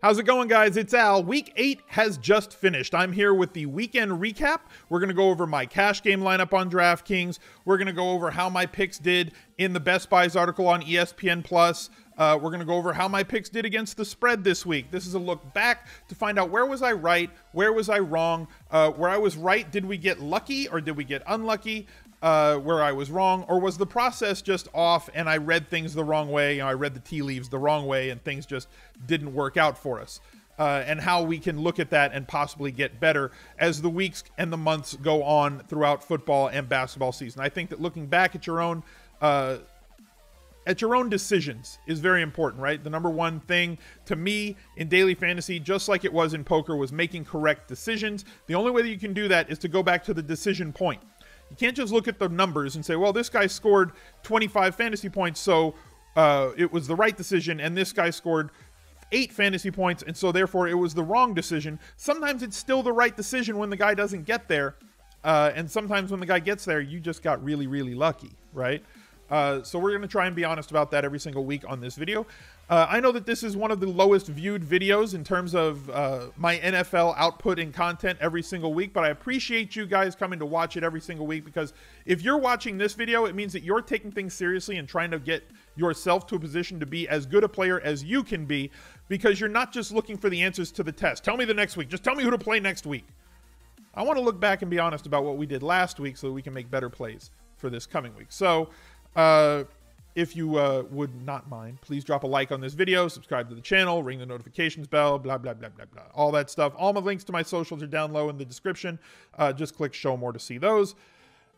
How's it going, guys? It's Al. Week 8 has just finished. I'm here with the weekend recap. We're going to go over my cash game lineup on DraftKings. We're going to go over how my picks did in the Best Buys article on ESPN+. We're going to go over how my picks did against the spread this week. This is a look back to find out where was I right, where was I wrong, where I was right, did we get lucky or did we get unlucky? Where I was wrong, or was the process just off and I read things the wrong way, I read the tea leaves the wrong way and things just didn't work out for us, and how we can look at that and possibly get better as the weeks and the months go on throughout football and basketball season. I think that looking back at your own decisions is very important, right? The number one thing to me in daily fantasy, just like it was in poker, was making correct decisions. The only way that you can do that is to go back to the decision point. You can't just look at the numbers and say, well, this guy scored 25 fantasy points, so it was the right decision, and this guy scored 8 fantasy points, and so therefore it was the wrong decision. Sometimes it's still the right decision when the guy doesn't get there, and sometimes when the guy gets there, you just got really, really lucky, right? So we're going to try and be honest about that every single week on this video. I know that this is one of the lowest viewed videos in terms of my NFL output and content every single week, but I appreciate you guys coming to watch it every single week, because if you're watching this video, it means that you're taking things seriously and trying to get yourself to a position to be as good a player as you can be, because you're not just looking for the answers to the test. Tell me the next week. Just tell me who to play next week. I want to look back and be honest about what we did last week so that we can make better plays for this coming week. So, if you would not mind, please drop a like on this video, subscribe to the channel, ring the notifications bell, blah, blah, blah, blah, blah. All that stuff. All my links to my socials are down low in the description. Just click show more to see those.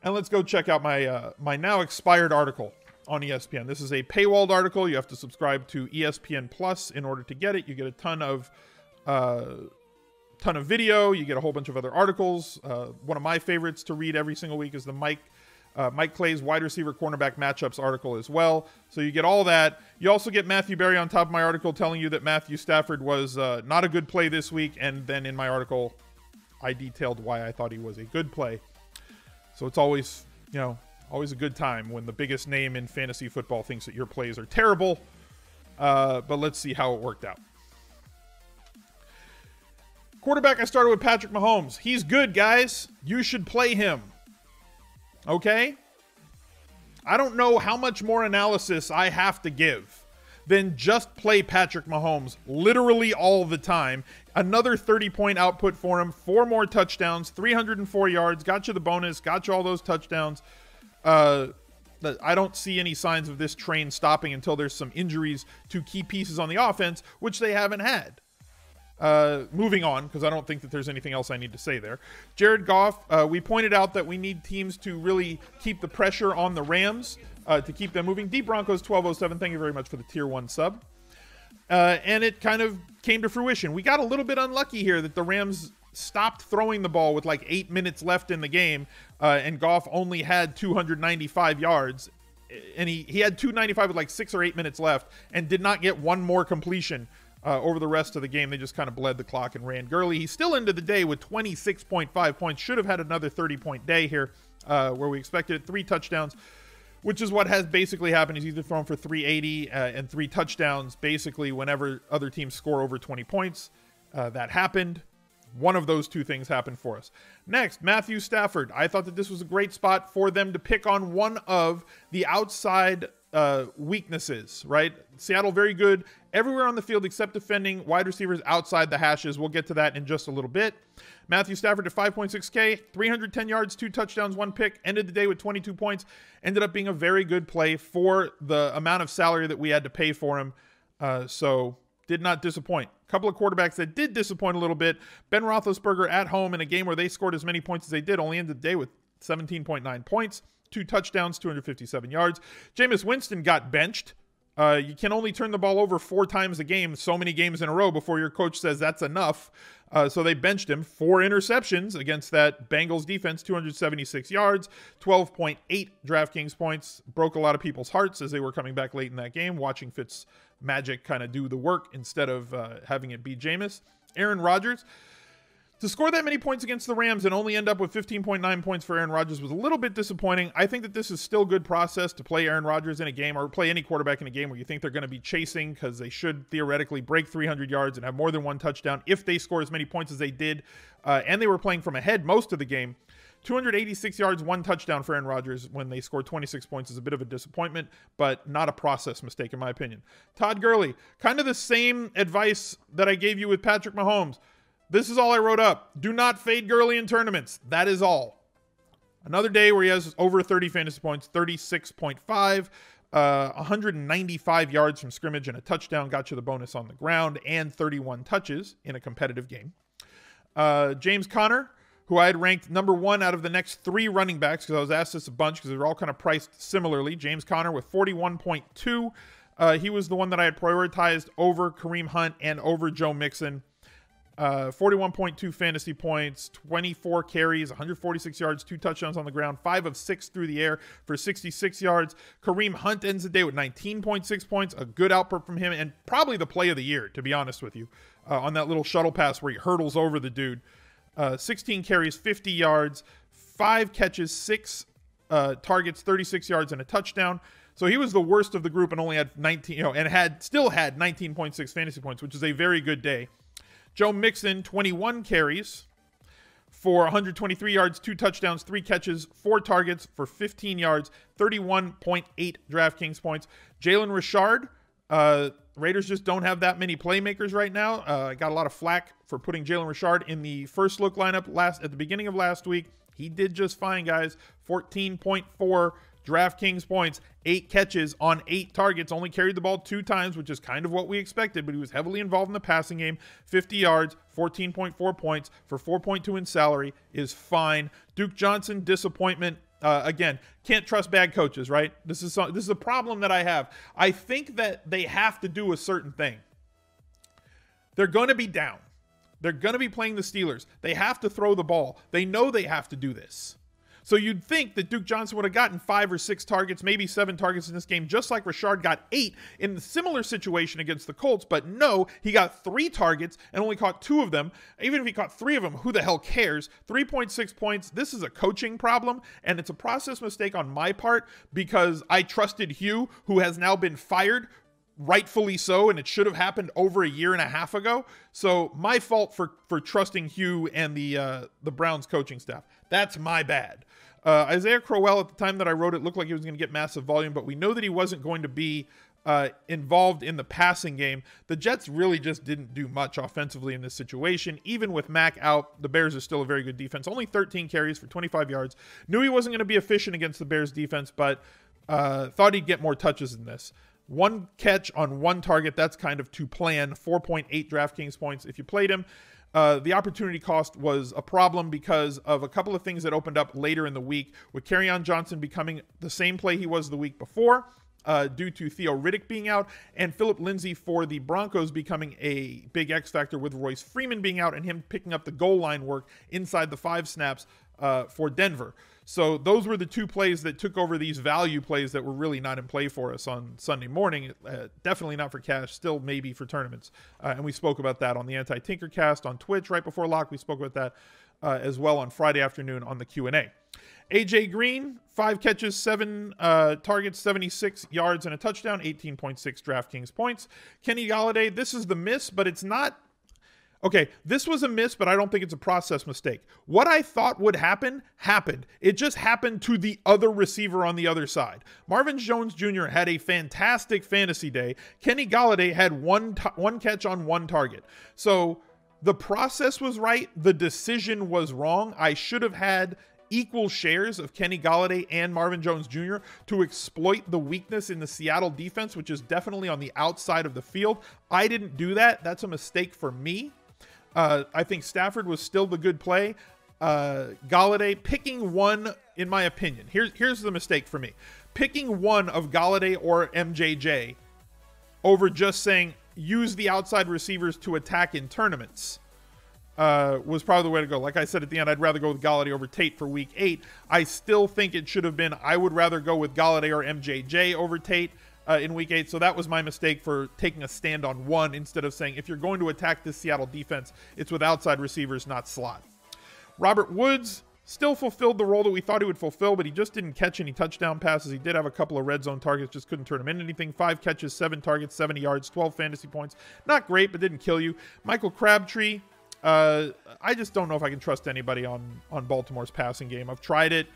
And let's go check out my my now expired article on ESPN. This is a paywalled article. You have to subscribe to ESPN Plus in order to get it. You get a ton of video. You get a whole bunch of other articles. One of my favorites to read every single week is the Mike Clay's wide receiver cornerback matchups article as well. So you get all that. You also get Matthew Berry on top of my article telling you that Matthew Stafford was not a good play this week. And then in my article, I detailed why I thought he was a good play. So it's always, always a good time when the biggest name in fantasy football thinks that your plays are terrible. But let's see how it worked out. Quarterback, I started with Patrick Mahomes. He's good, guys. You should play him. Okay? I don't know how much more analysis I have to give than just play Patrick Mahomes literally all the time. Another 30-point output for him, 4 more touchdowns, 304 yards, got you the bonus, got you all those touchdowns. I don't see any signs of this train stopping until there's some injuries to key pieces on the offense, which they haven't had. Moving on, because I don't think that there's anything else I need to say there. Jared Goff, we pointed out that we need teams to really keep the pressure on the Rams to keep them moving. D Broncos 1207, thank you very much for the tier 1 sub. And it kind of came to fruition. We got a little bit unlucky here that the Rams stopped throwing the ball with like 8 minutes left in the game, and Goff only had 295 yards. And he had 295 with like 6 or 8 minutes left and did not get one more completion over the rest of the game. They just kind of bled the clock and ran Gurley. He still ended the day with 26.5 points. Should have had another 30-point day here where we expected it. 3 touchdowns, which is what has basically happened. He's either thrown for 380 and 3 touchdowns basically whenever other teams score over 20 points. That happened. One of those 2 things happened for us. Next, Matthew Stafford. I thought that this was a great spot for them to pick on one of the outside weaknesses, right? Seattle very good everywhere on the field except defending wide receivers outside the hashes. We'll get to that in just a little bit. Matthew Stafford at 5.6K, 310 yards, 2 touchdowns, 1 pick, ended the day with 22 points. Ended up being a very good play for the amount of salary that we had to pay for him. So did not disappoint. A couple of quarterbacks that did disappoint a little bit. Ben Roethlisberger at home in a game where they scored as many points as they did, only ended the day with 17.9 points. 2 touchdowns, 257 yards. Jameis Winston got benched. You can only turn the ball over 4 times a game, so many games in a row before your coach says that's enough. So they benched him. 4 interceptions against that Bengals defense, 276 yards, 12.8 DraftKings points. Broke a lot of people's hearts as they were coming back late in that game, watching Fitz Magic kind of do the work instead of having it be Jameis. Aaron Rodgers, To score that many points against the Rams and only end up with 15.9 points for Aaron Rodgers was a little bit disappointing. I think that this is still good process to play Aaron Rodgers in a game, or play any quarterback in a game where you think they're going to be chasing, because they should theoretically break 300 yards and have more than one touchdown if they score as many points as they did. And they were playing from ahead most of the game. 286 yards, one touchdown for Aaron Rodgers when they scored 26 points is a bit of a disappointment, but not a process mistake in my opinion. Todd Gurley, kind of the same advice that I gave you with Patrick Mahomes. This is all I wrote up. Do not fade Gurley in tournaments. That is all. Another day where he has over 30 fantasy points, 36.5, 195 yards from scrimmage and a touchdown, got you the bonus on the ground, and 31 touches in a competitive game. James Conner, who I had ranked number 1 out of the next 3 running backs, because I was asked this a bunch because they were all kind of priced similarly. James Conner with 41.2. He was the one that I had prioritized over Kareem Hunt and over Joe Mixon. 41.2 fantasy points, 24 carries, 146 yards, 2 touchdowns on the ground, 5 of 6 through the air for 66 yards. Kareem Hunt ends the day with 19.6 points, a good output from him, and probably the play of the year, to be honest with you, on that little shuttle pass where he hurdles over the dude. 16 carries, 50 yards, 5 catches, 6 targets, 36 yards, and a touchdown. So he was the worst of the group and only had 19, and still had 19.6 fantasy points, which is a very good day. Joe Mixon, 21 carries for 123 yards, 2 touchdowns, 3 catches, 4 targets for 15 yards, 31.8 DraftKings points. Jalen Richard, Raiders just don't have that many playmakers right now. I got a lot of flack for putting Jalen Richard in the first look lineup at the beginning of last week. He did just fine, guys. 14.4 DraftKings points, 8 catches on 8 targets, only carried the ball 2 times, which is kind of what we expected, but he was heavily involved in the passing game. 50 yards, 14.4 points for 4.2 in salary is fine. Duke Johnson, disappointment. Again, can't trust bad coaches, right? This is a problem that I have. I think that they have to do a certain thing. They're going to be down. They're going to be playing the Steelers. They have to throw the ball. They know they have to do this. So you'd think that Duke Johnson would have gotten 5 or 6 targets, maybe 7 targets in this game, just like Richard got 8 in a similar situation against the Colts. But no, he got 3 targets and only caught 2 of them. Even if he caught 3 of them, who the hell cares? 3.6 points. This is a coaching problem, and it's a process mistake on my part because I trusted Hugh, who has now been fired, rightfully so, and it should have happened over a year and a half ago. So my fault for trusting Hugh and the Browns coaching staff. That's my bad. Isaiah Crowell, at the time that I wrote it, looked like he was going to get massive volume, but we know that he wasn't going to be involved in the passing game. The Jets really just didn't do much offensively in this situation. Even with Mack out, the Bears are still a very good defense. Only 13 carries for 25 yards. Knew he wasn't going to be efficient against the Bears defense, but thought he'd get more touches than this. 1 catch on 1 target, that's kind of to plan. 4.8 DraftKings points if you played him. The opportunity cost was a problem because of a couple of things that opened up later in the week, with Kerryon Johnson becoming the same play he was the week before due to Theo Riddick being out, and Phillip Lindsay for the Broncos becoming a big X factor with Royce Freeman being out and him picking up the goal line work inside the 5 snaps for Denver. So those were the 2 plays that took over these value plays that were really not in play for us on Sunday morning. Definitely not for cash, still maybe for tournaments. And we spoke about that on the Anti-Tinker Cast on Twitch right before lock. We spoke about that as well on Friday afternoon on the Q&A. AJ Green, 5 catches, 7 targets, 76 yards, and a touchdown, 18.6 DraftKings points. Kenny Golladay, this is the miss, but it's not. Okay, this was a miss, but I don't think it's a process mistake. What I thought would happen, happened. It just happened to the other receiver on the other side. Marvin Jones Jr. had a fantastic fantasy day. Kenny Golladay had one catch on 1 target. So the process was right. The decision was wrong. I should have had equal shares of Kenny Golladay and Marvin Jones Jr. to exploit the weakness in the Seattle defense, which is definitely on the outside of the field. I didn't do that. That's a mistake for me. I think Stafford was still the good play. Golladay, picking one, in my opinion, here's the mistake for me. Picking one of Golladay or MJJ over just saying use the outside receivers to attack in tournaments was probably the way to go. Like I said at the end, I'd rather go with Golladay over Tate for week 8. I still think it should have been, I would rather go with Golladay or MJJ over Tate. in week 8. So that was my mistake for taking a stand on one instead of saying, if you're going to attack this Seattle defense, it's with outside receivers, not slot. Robert Woods still fulfilled the role that we thought he would fulfill, but he just didn't catch any touchdown passes. He did have a couple of red zone targets, just couldn't turn them into anything. 5 catches, 7 targets, 70 yards, 12 fantasy points. Not great, but didn't kill you. Michael Crabtree, I just don't know if I can trust anybody on Baltimore's passing game. I've tried it.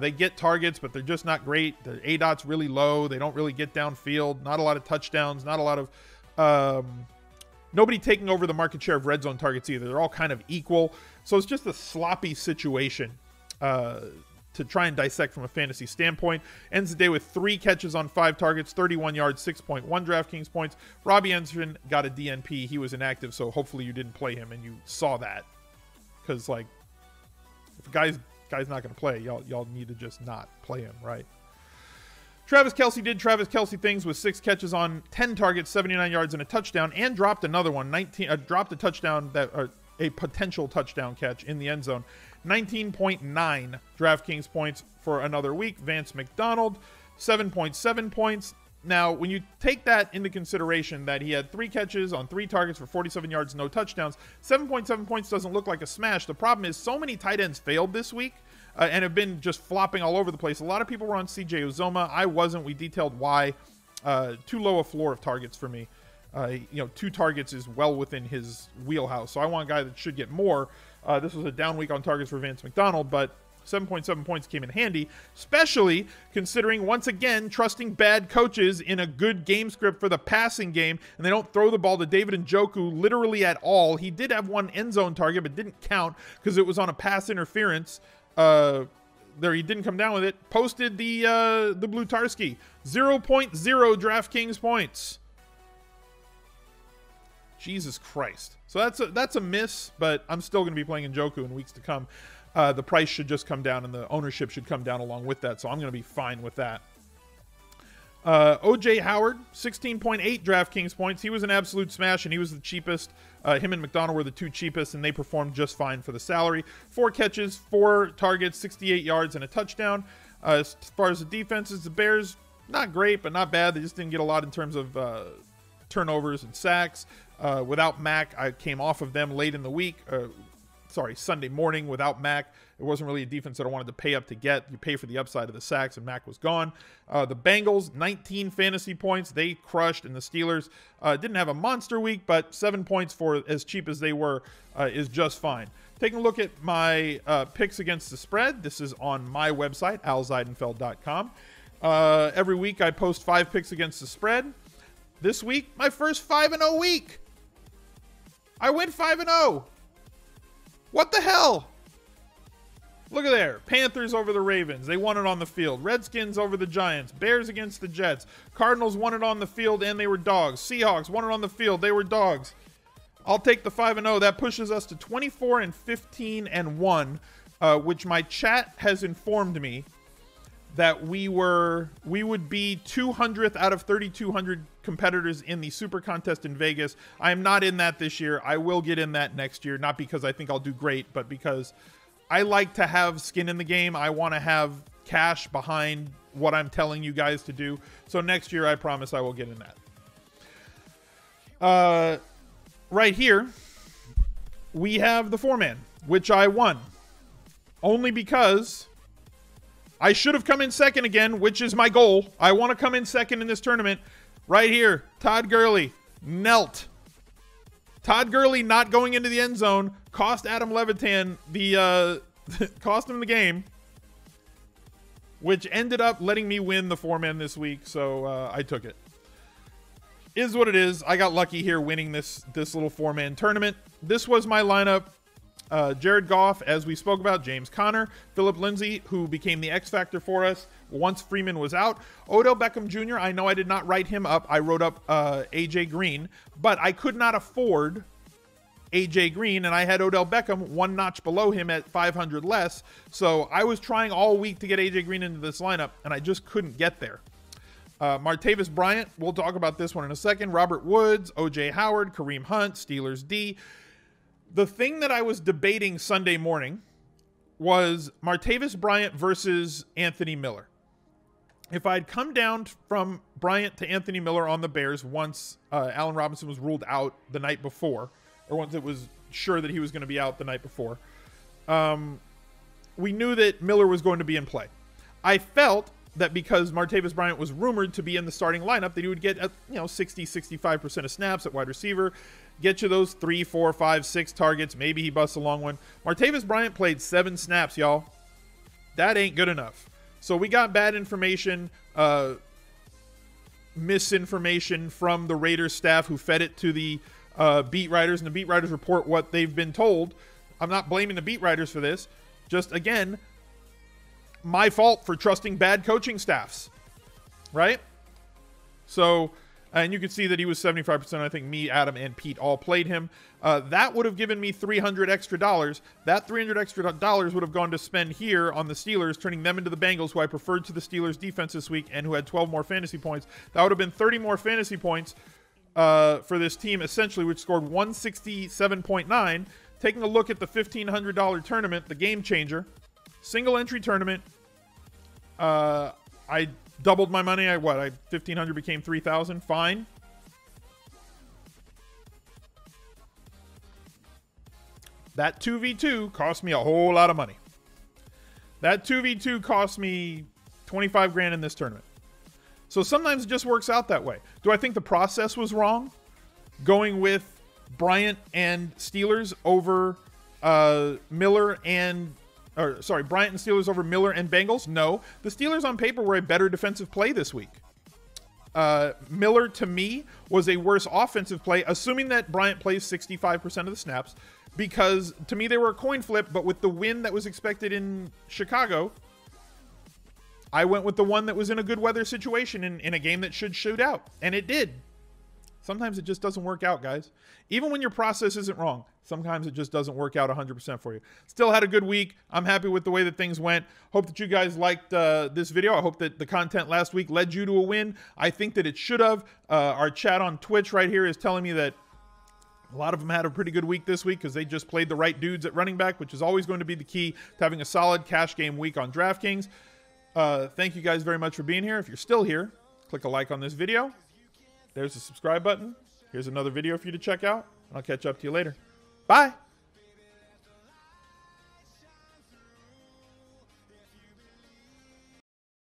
They get targets, but they're just not great. Their ADOT's really low. They don't really get downfield. Not a lot of touchdowns. Not a lot of... nobody taking over the market share of red zone targets either. They're all kind of equal. So it's just a sloppy situation to try and dissect from a fantasy standpoint. Ends the day with 3 catches on 5 targets, 31 yards, 6.1 DraftKings points. Robbie Anderson got a DNP. He was inactive, so hopefully you didn't play him and you saw that. Because, like, if a guy's not going to play, y'all need to just not play him, right? Travis Kelce did Travis Kelce things with 6 catches on 10 targets, 79 yards, and a touchdown, and dropped another one, dropped a touchdown, a potential touchdown catch in the end zone. 19.9 DraftKings points for another week. Vance McDonald, 7.7 points. Now, when you take that into consideration that he had 3 catches on 3 targets for 47 yards, no touchdowns, 7.7 points doesn't look like a smash. The problem is so many tight ends failed this week and have been just flopping all over the place. A lot of people were on CJ Uzoma. I wasn't. We detailed why. Too low a floor of targets for me. 2 targets is well within his wheelhouse. So I want a guy that should get more. This was a down week on targets for Vance McDonald, but 7.7 points came in handy, especially considering, once again, trusting bad coaches in a good game script for the passing game, and they don't throw the ball to David Njoku literally at all. He did have 1 end zone target, but didn't count because it was on a pass interference. There, he didn't come down with it. Posted the Blutarski. 0.0 DraftKings points. Jesus Christ. So that's a miss, but I'm still going to be playing Njoku in weeks to come. The price should just come down, and the ownership should come down along with that, so I'm going to be fine with that. O.J. Howard, 16.8 DraftKings points. He was an absolute smash, and he was the cheapest. Him and McDonald were the 2 cheapest, and they performed just fine for the salary. 4 catches, 4 targets, 68 yards, and a touchdown. As far as the defenses, the Bears, not great, but not bad. They just didn't get a lot in terms of turnovers and sacks. Without Mack, I came off of them late in the week. Sunday morning without Mack. It wasn't really a defense that I wanted to pay up to get. You pay for the upside of the sacks, and Mack was gone. The Bengals, 19 fantasy points. They crushed, and the Steelers didn't have a monster week, but 7 points for as cheap as they were is just fine. Taking a look at my picks against the spread. This is on my website, alzeidenfeld.com. Every week I post 5 picks against the spread. This week, my first 5-0 week. I went 5-0. What the hell? Look at there. Panthers over the Ravens. They won it on the field. Redskins over the Giants. Bears against the Jets. Cardinals won it on the field, and they were dogs. Seahawks won it on the field. They were dogs. I'll take the 5-0. That pushes us to 24-15-1, which my chat has informed me that we would be 200th out of 3,200 competitors in the Super Contest in Vegas. I am not in that this year. I will get in that next year, not because I think I'll do great, but because I like to have skin in the game. I want to have cash behind what I'm telling you guys to do. So next year, I promise I will get in that. Right here, we have the 4-man, which I won. Only because I should have come in second again, which is my goal. I want to come in second in this tournament. Right here, Todd Gurley, knelt. Todd Gurley not going into the end zone cost Adam Levitan cost him the game, which ended up letting me win the 4-man this week, so I took it. Is what it is. I got lucky here winning this little 4-man tournament. This was my lineup. Jared Goff, as we spoke about, James Conner, Phillip Lindsay, who became the X factor for us once Freeman was out. Odell Beckham Jr., I know I did not write him up. I wrote up AJ Green, but I could not afford AJ Green, and I had Odell Beckham 1 notch below him at 500 less. So I was trying all week to get AJ Green into this lineup, and I just couldn't get there. Martavis Bryant, we'll talk about this one in a second. Robert Woods, O.J. Howard, Kareem Hunt, Steelers D. The thing that I was debating Sunday morning was Martavis Bryant versus Anthony Miller. if I'd come down from Bryant to Anthony Miller on the Bears once Allen Robinson was ruled out the night before, or once it was sure that he was going to be out the night before, we knew that Miller was going to be in play. I felt that because Martavis Bryant was rumored to be in the starting lineup, that he would get 60-65% of snaps at wide receiver, get you those 3, 4, 5, 6 targets. Maybe he busts a long one. Martavis Bryant played 7 snaps, y'all. That ain't good enough. So we got bad information, misinformation from the Raiders staff who fed it to the beat writers, and the beat writers report what they've been told. I'm not blaming the beat writers for this. Just, again, my fault for trusting bad coaching staffs, right? So, and you can see that he was 75%. I think me, Adam, and Pete all played him. That would have given me $300 extra. That $300 extra would have gone to spend here on the Steelers, turning them into the Bengals, who I preferred to the Steelers defense this week and who had 12 more fantasy points. That would have been 30 more fantasy points for this team, essentially, which scored 167.9. Taking a look at the $1,500 tournament, the Game Changer, single entry tournament. I doubled my money. I 1,500 became 3,000. Fine. That 2v2 cost me a whole lot of money. That 2v2 cost me 25 grand in this tournament. So sometimes it just works out that way. Do I think the process was wrong? Going with Bryant and Steelers over Bryant and Steelers over Miller and Bengals? No. The Steelers on paper were a better defensive play this week. Miller, to me, was a worse offensive play, assuming that Bryant plays 65% of the snaps, because to me they were a coin flip, but with the win that was expected in Chicago, I went with the one that was in a good weather situation in a game that should shoot out, and it did. Sometimes it just doesn't work out, guys. Even when your process isn't wrong, sometimes it just doesn't work out 100% for you. Still had a good week. I'm happy with the way that things went. Hope that you guys liked this video. I hope that the content last week led you to a win. I think that it should have. Our chat on Twitch right here is telling me that a lot of them had a pretty good week this week because they just played the right dudes at running back, which is always going to be the key to having a solid cash game week on DraftKings. Thank you guys very much for being here. If you're still here, click a like on this video. There's the subscribe button. Here's another video for you to check out. I'll catch up to you later. Bye.